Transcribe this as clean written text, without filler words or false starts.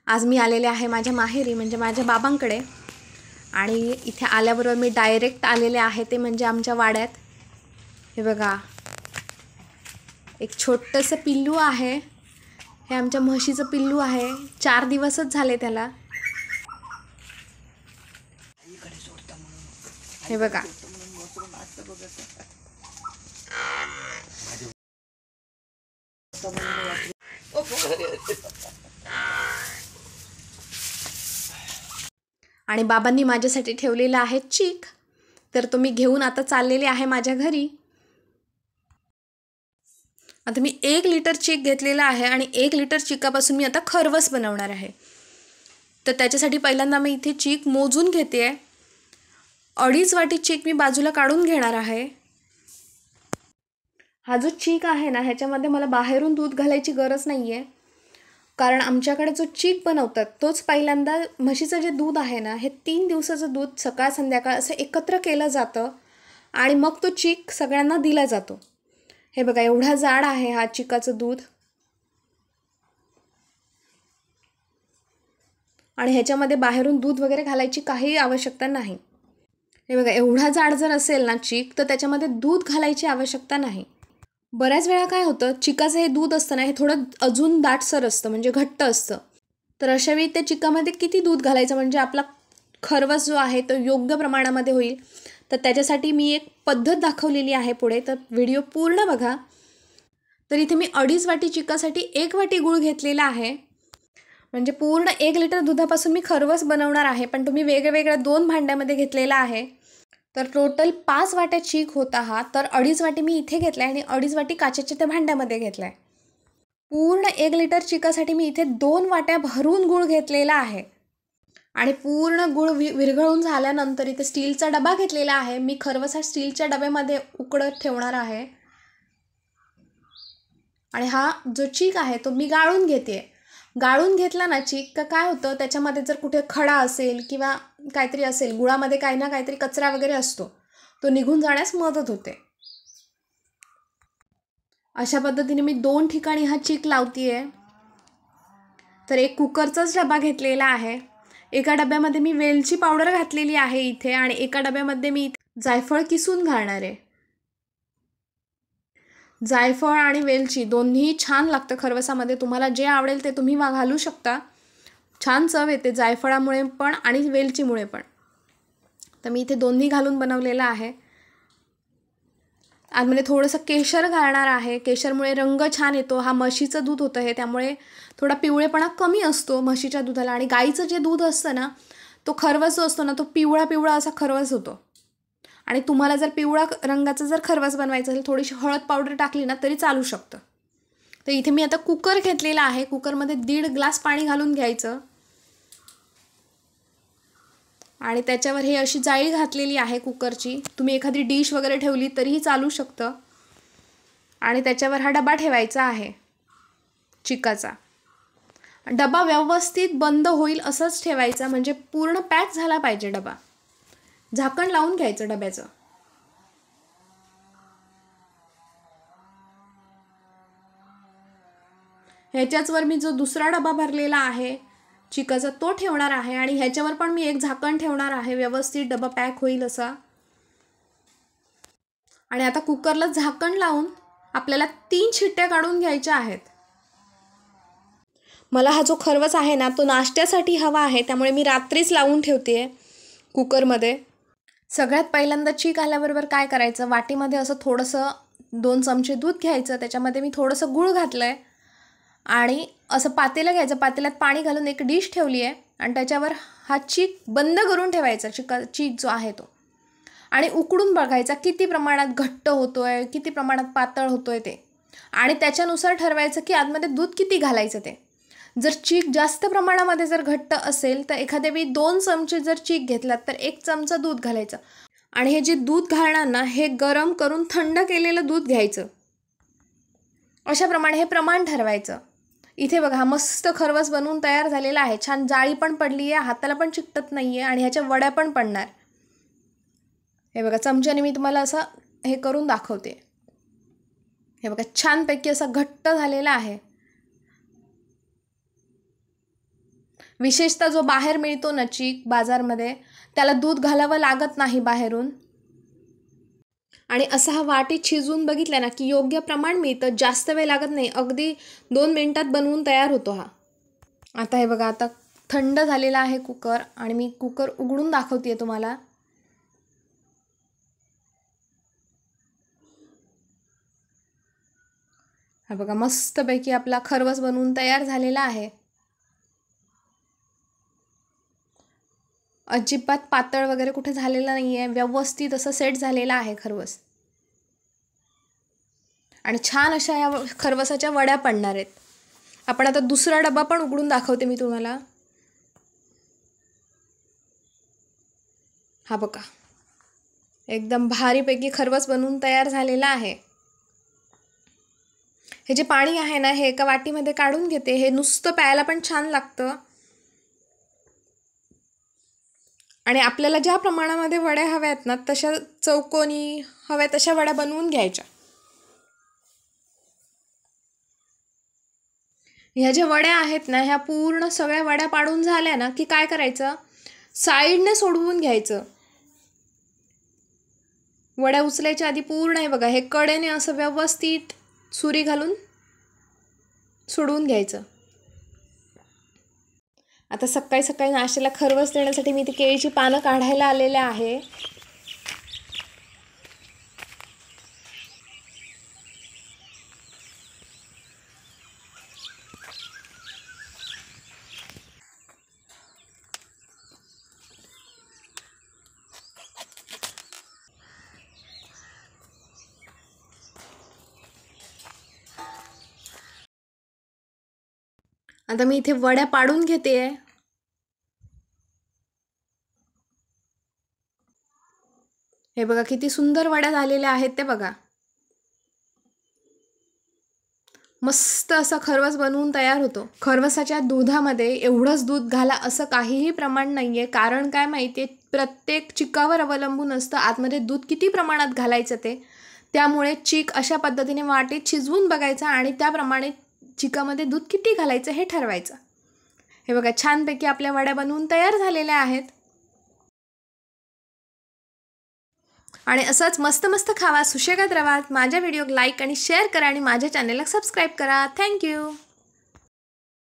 आज मी आलेले आहे माझ्या माहेरी म्हणजे माझ्या बाबांकडे आणि इथे आल्याबरोबर मी डायरेक्ट आलेले आहे ते म्हणजे आमच्या वाड्यात. हे बघा एक छोटंसं पिल्लू आहे. हे आमच्या म्हशीचं पिल्लू आहे. 4 दिवसच झाले त्याला. हे बघा आणि बाबांनी माझ्यासाठी ठेवलेला आहे चीक. तर तो मी घेऊन आता चाललेले आहे माझ्या घरी. आता मी 1 लिटर चीक घेतलेला आहे आणि 1 लिटर चिकापासून मी आता खरवस बनवणार आहे. तर त्याच्यासाठी पहिल्यांदा मी इथे चीक मोजून घेते. 2.5 वाटी चीक मी बाजूला काढून घेणार आहे. हा जो चीक आहे ना ह्याच्यामध्ये मला बाहेरून दूध घालायची गरज नाही आहे. कारण आमच्याकडे जो चीक बनवतात तोच पहिल्यांदा म्हशीचं जे दूध आहे ना हे 3 दिवसाचं दूध सकाळ संध्याकाळ असं एकत्र केलं जातं आणि मग तो चीक सगळ्यांना दिला जातो. हे बघा एवढा जाड आहे हा चिकाचं दूध आणि ह्याच्यामध्ये बाहेरून दूध वगैरे घालायची काही आवश्यकता नाही. हे बघा एवढा जाड जर असेल ना चीक तर त्याच्यामध्ये दूध घालायची आवश्यकता नाही. बऱ्याच वेळा काय होतं चिकाचं हे दूध असतं ना हे थोडं अजून दाटसर असतं म्हणजे घट्ट असतं. तर अशा वेळी त्या चिकामध्ये किती दूध घालायचं म्हणजे आपला खरवस जो आहे तो योग्य प्रमाणामध्ये होईल. तर त्याच्यासाठी मी एक पद्धत दाखवलेली आहे पुढे. तर व्हिडिओ पूर्ण बघा. तर इथे मी 2.5 वाटी चिकासाठी 1 वाटी गूळ घेतलेला आहे. म्हणजे पूर्ण 1 लिटर दुधापासून मी खरवस बनवणार आहे. पण तुम्ही वेगवेगळ्या 2 भांड्यामध्ये घेतलेला आहे. तर टोटल 5 वाट्या चीक होता हा. तर 2.5 वाटी मी इथे घेतला आहे आणि 2.5 वाटी काचेच्या त्या भांड्यामध्ये घेतला आहे. पूर्ण 1 लिटर चिकासाठी मी इथे 2 वाट्या भरून गूळ घेतलेला आहे. आणि पूर्ण गूळ विरघळून झाल्यानंतर इथे स्टीलचा डबा घेतलेला आहे. मी खरवस हा स्टीलच्या डब्यामध्ये उकडत ठेवणार आहे. आणि हा जो चीक आहे तो मी गाळून घेते. गाळून घेतला ना चीक का काय होतं त्याच्यामध्ये जर कुठे खडा असेल किंवा काहीतरी असेल गुळामध्ये काही ना काहीतरी कचरा वगैरे असतो तो निघून जाण्यास मदत होते. अशा पद्धतीने मी 2 ठिकाणी हा चीक लावतीये. तर एक कुकरचाच डबा घेतलेला आहे. एका डब्यामध्ये मी वेलची पावडर घातलेली आहे इथे आणि एका डब्यामध्ये मी जायफळ किसून घालणार आहे. जायफळ आणि वेलची दोन्ही छान लागतं खरवसामध्ये. तुम्हाला जे आवडेल ते तुम्ही घालू शकता. छान चव येते जायफळामुळे पण आणि वेलचीमुळे पण. तर मी इथे दोन्ही घालून बनवलेलं आहे. आतमध्ये थोडंसं केशर घालणार आहे. केशरमुळे रंग छान येतो. हा म्हशीचं दूध होतं हे त्यामुळे थोडा पिवळेपणा कमी असतो म्हशीच्या दुधाला. आणि गाईचं जे दूध असतं ना तो खरवस जो असतो ना तो पिवळा पिवळा असा खरवस होतो. आणि तुम्हाला जर पिवळा रंगाचा जर खरवस बनवायचा असेल थोडीशी हळद पावडर टाकली ना तरी चालू शकतं. तर इथे मी आता कुकर घेतलेला आहे. कुकरमध्ये 1.5 ग्लास पाणी घालून घ्यायचं आणि त्याच्यावर हे अशी जाळी घातलेली आहे कुकरची. तुम्ही एखादी डिश वगैरे ठेवली तरीही चालू शकतं. आणि त्याच्यावर हा डबा ठेवायचा आहे चिकाचा. डबा व्यवस्थित बंद होईल असंच ठेवायचा म्हणजे पूर्ण पॅक झाला पाहिजे डबा. झाकण लावून घ्यायचं डब्याचं. ह्याच्याचवर मी जो दुसरा डबा भरलेला आहे चिकाचा तो ठेवणार आहे आणि ह्याच्यावर पण मी एक झाकण ठेवणार आहे व्यवस्थित डबा पॅक होईल असा. आणि आता कुकरला झाकण लावून आपल्याला 3 शिट्ट्या काढून घ्यायच्या आहेत. मला हा जो खरवस आहे ना तो नाश्त्यासाठी हवा आहे त्यामुळे मी रात्रीच लावून ठेवते कुकरमध्ये. सगळ्यात पहिल्यांदा चीक आल्याबरोबर काय करायचं वाटीमध्ये असं थोडंसं 2 चमचे दूध घ्यायचं. त्याच्यामध्ये मी थोडंसं गूळ घातलं आहे आणि असं पातेलं घ्यायचं. पातेल्यात पाणी घालून एक डिश ठेवली आहे आणि त्याच्यावर हा चीक बंद करून ठेवायचा चीक जो आहे तो. आणि उकडून बघायचा किती प्रमाणात घट्ट होतो आहे किती प्रमाणात पातळ होतो आहे ते. आणि त्याच्यानुसार ठरवायचं की आतमध्ये दूध किती घालायचं ते. जर चीक जास्त प्रमाणामध्ये जर घट्ट असेल तर एखाद्या वेळी 2 चमचे जर चीक घेतलात तर 1 चमचा दूध घालायचं. आणि हे जे दूध घालणार ना हे गरम करून थंड केलेलं दूध घ्यायचं. अशाप्रमाणे हे प्रमाण ठरवायचं. इथे बघा हा मस्त खरवस बनवून तयार झालेला आहे. छान जाळी पण पडली आहे. हाताला पण चिकटत नाही आहे आणि ह्याच्या वड्या पण पडणार. हे बघा चमच्याने मी तुम्हाला असं हे करून दाखवते. हे बघा छानपैकी असा घट्ट झालेला आहे. विशेषतः जो बाहेर मिळतो ना चीक बाजारमध्ये, त्याला दूध घालावं लागत नाही बाहेरून. आणि असा हा वाटीत शिजवून बघितला ना की योग्य प्रमाण मिळतं, जास्त वेळ लागत नाही, अगदी 2 मिनिटात बनवून तयार होतो हा. आता हे बघा, आता थंड झालेला आहे कुकर आणि मी कुकर उघडून दाखवते तुम्हाला. हा बघा, मस्तपैकी आपला खरवस बनवून तयार झालेला आहे. अजिबात पातळ वगैरे कुठे झालेला नाही आहे, व्यवस्थित असं सेट झालेला आहे खरवस. आणि छान अशा या खरवसाच्या वड्या पडणार आहेत. आपण आता दुसरा डबा पण उघडून दाखवते मी तुम्हाला. हा बघा, एकदम भारीपैकी खरवस बनवून तयार झालेला आहे. हे जे पाणी आहे ना, हे एका वाटीमध्ये काढून घेते. हे नुसतं प्यायला पण छान लागतं. आणि आपल्याला ज्या प्रमाणामध्ये वड्या हव्या आहेत ना, तशा चौकोनी हव्या तशा वड्या बनवून घ्यायच्या. ह्या ज्या वड्या आहेत ना, ह्या पूर्ण सगळ्या वड्या पाडून झाल्या ना की काय करायचं, साईडने सोडवून घ्यायचं. वड्या उचलायच्या आधी पूर्ण हे बघा, हे कडेने असं व्यवस्थित सुरी घालून सोडवून घ्यायचं. आता सकाळी सकाळी नाश्त्याला खरवस देण्यासाठी मी ती केळीची पानं काढायला आलेले आहे. आता मी इथे वड्या पाडून घेते. हे बघा, किती सुंदर वड्या झालेल्या आहेत ते बघा. मस्त असा खरवस बनवून तयार होतो. खरवसाच्या दुधामध्ये एवढंच दूध घाला असं काहीही प्रमाण नाही आहे. कारण काय माहिती आहे, प्रत्येक चिकावर अवलंबून असतं आतमध्ये दूध किती प्रमाणात घालायचं ते. त्यामुळे चीक अशा पद्धतीने वाटीत शिजवून बघायचा आणि त्याप्रमाणे चिकामध्ये दूध किती घालायचं हे ठरवायचं. हे बघा, छानपैकी आपल्या वड्या बनवून तयार झालेल्या आहेत. आणि असंच मस्त मस्त खावा, सुशेगात राहा. माझ्या व्हिडिओ लाईक आणि शेअर करा आणि माझ्या चॅनलला सबस्क्राईब करा. थँक्यू.